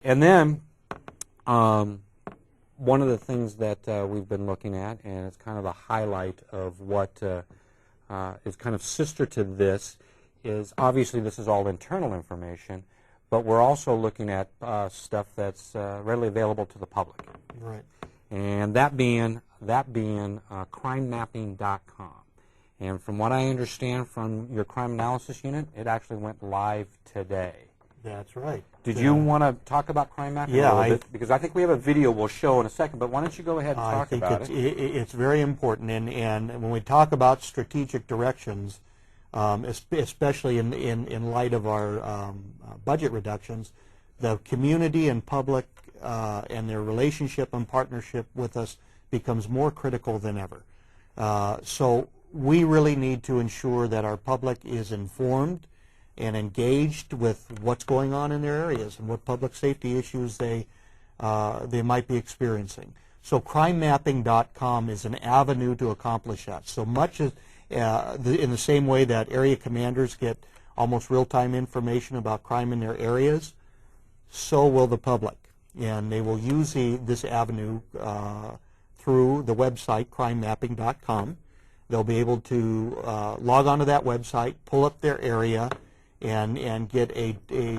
And then one of the things that we've been looking at, and it's kind of a highlight of what is kind of sister to this, is obviously this is all internal information, but we're also looking at stuff that's readily available to the public. Right. And that being crimemapping.com. And from what I understand from your crime analysis unit, it actually went live today. That's right. Did you want to talk about crime mapping a little bit? Because I think we have a video we'll show in a second, but why don't you go ahead and talk about it? I think it's very important, and when we talk about strategic directions, especially in light of our budget reductions, the community and public and their relationship and partnership with us becomes more critical than ever. So we really need to ensure that our public is informed and engaged with what's going on in their areas and what public safety issues they might be experiencing. So crimemapping.com is an avenue to accomplish that. So much as in the same way that area commanders get almost real-time information about crime in their areas, so will the public. And they will use this avenue through the website crimemapping.com. They'll be able to log onto that website, pull up their area, and get a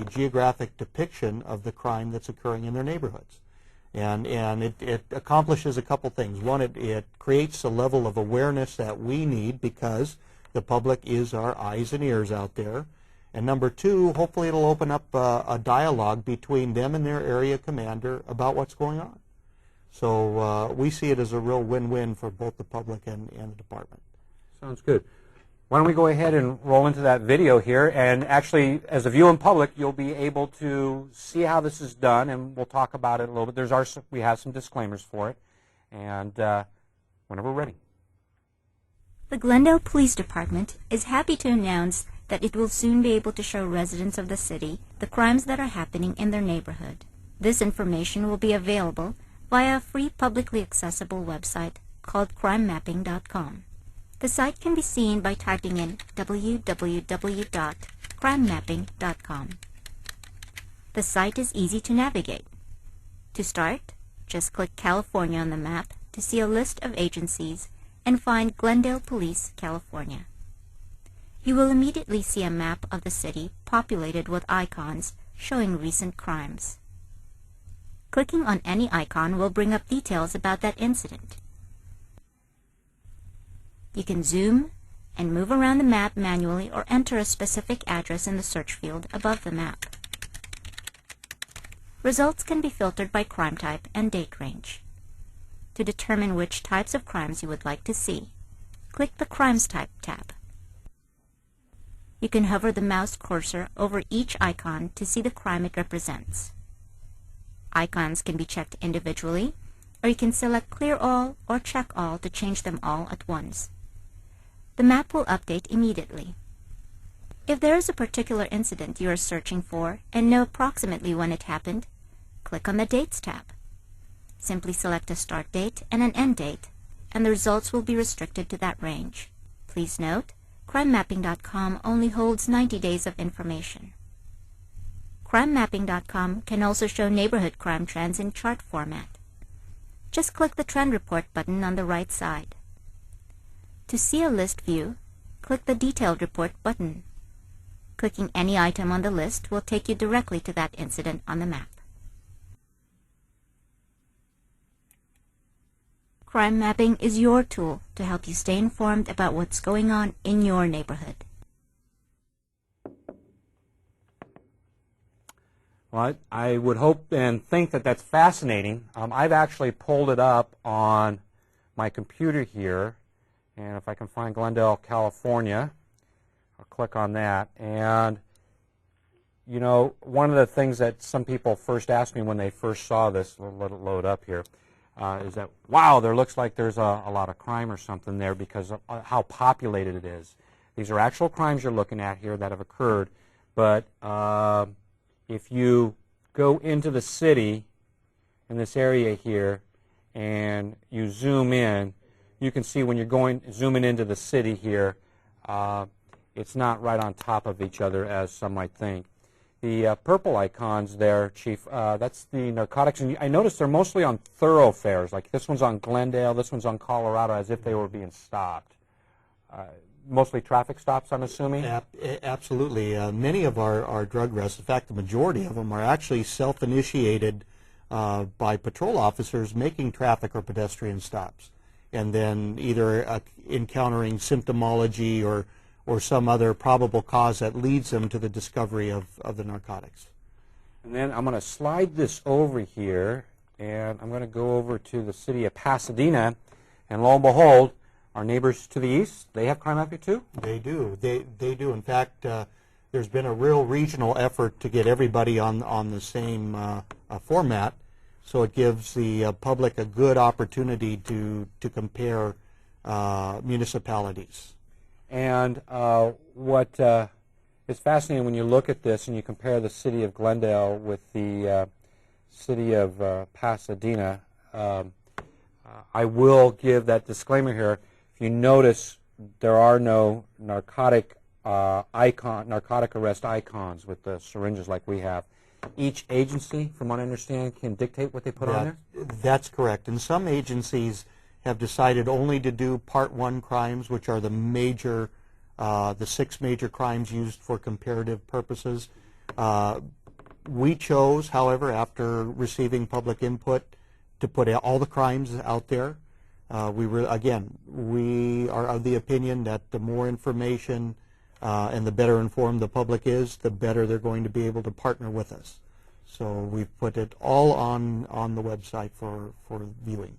geographic depiction of the crime that's occurring in their neighborhoods. And it accomplishes a couple things. One, it creates a level of awareness that we need because the public is our eyes and ears out there. And number two, hopefully it'll open up a dialogue between them and their area commander about what's going on. So we see it as a real win-win for both the public and the department. Sounds good. Why don't we go ahead and roll into that video here, and actually, as a viewing public, you'll be able to see how this is done, and we'll talk about it a little bit. We have some disclaimers for it, and whenever we're ready. The Glendale Police Department is happy to announce that it will soon be able to show residents of the city the crimes that are happening in their neighborhood. This information will be available via a free publicly accessible website called crimemapping.com. The site can be seen by typing in www.crimemapping.com. The site is easy to navigate. To start, just click California on the map to see a list of agencies and find Glendale Police, California. You will immediately see a map of the city populated with icons showing recent crimes. Clicking on any icon will bring up details about that incident. You can zoom and move around the map manually or enter a specific address in the search field above the map. Results can be filtered by crime type and date range. To determine which types of crimes you would like to see, click the Crimes Type tab. You can hover the mouse cursor over each icon to see the crime it represents. Icons can be checked individually, or you can select Clear All or Check All to change them all at once. The map will update immediately. If there is a particular incident you are searching for and know approximately when it happened, click on the Dates tab. Simply select a start date and an end date, and the results will be restricted to that range. Please note, crimemapping.com only holds 90 days of information. Crimemapping.com can also show neighborhood crime trends in chart format. Just click the Trend Report button on the right side. To see a list view, click the Detailed Report button. Clicking any item on the list will take you directly to that incident on the map. Crime Mapping is your tool to help you stay informed about what's going on in your neighborhood. Well, I would hope and think that that's fascinating. I've actually pulled it up on my computer here, and if I can find Glendale, California, I'll click on that. And, you know, one of the things that some people first asked me when they first saw this, we'll let it load up here, is that, wow, there looks like there's a lot of crime or something there because of how populated it is. These are actual crimes you're looking at here that have occurred, but if you go into the city in this area here and you zoom in, you can see when you're zooming into the city here, it's not right on top of each other as some might think. the purple icons there, Chief, that's the narcotics. And I noticed they're mostly on thoroughfares. Like this one's on Glendale, this one's on Colorado, as if they were being stopped. Mostly traffic stops, I'm assuming? Absolutely. Many of our drug arrests, in fact, the majority of them, are actually self-initiated by patrol officers making traffic or pedestrian stops, and then either encountering symptomology or some other probable cause that leads them to the discovery of the narcotics. And then I'm going to slide this over here, and I'm going to go over to the city of Pasadena, and lo and behold, our neighbors to the east, they have crime after too? They do. They do. In fact, there's been a real regional effort to get everybody on the same format, so it gives the public a good opportunity to compare municipalities. And what is fascinating when you look at this and you compare the city of Glendale with the city of Pasadena, I will give that disclaimer here. If you notice, there are no narcotic arrest icons with the syringes like we have. Each agency, from what I understand, can dictate what they put on there? That's correct. And some agencies have decided only to do Part 1 crimes, which are the major, the 6 major crimes used for comparative purposes. We chose, however, after receiving public input, to put all the crimes out there. We are of the opinion that the more information and the better informed the public is, the better they're going to be able to partner with us. So we've put it all on the website for viewing.